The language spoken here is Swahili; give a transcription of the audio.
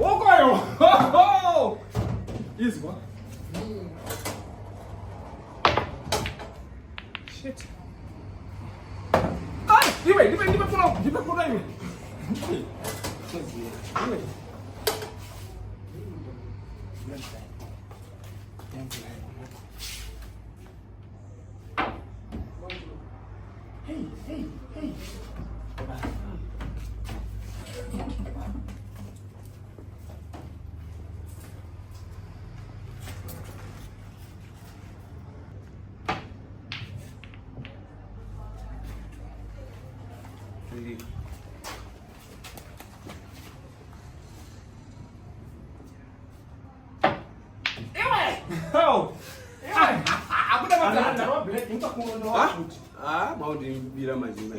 Okoyo! Easy one. Shit. Ah, iwe kuna iwe. Hey. Mau di bila majina.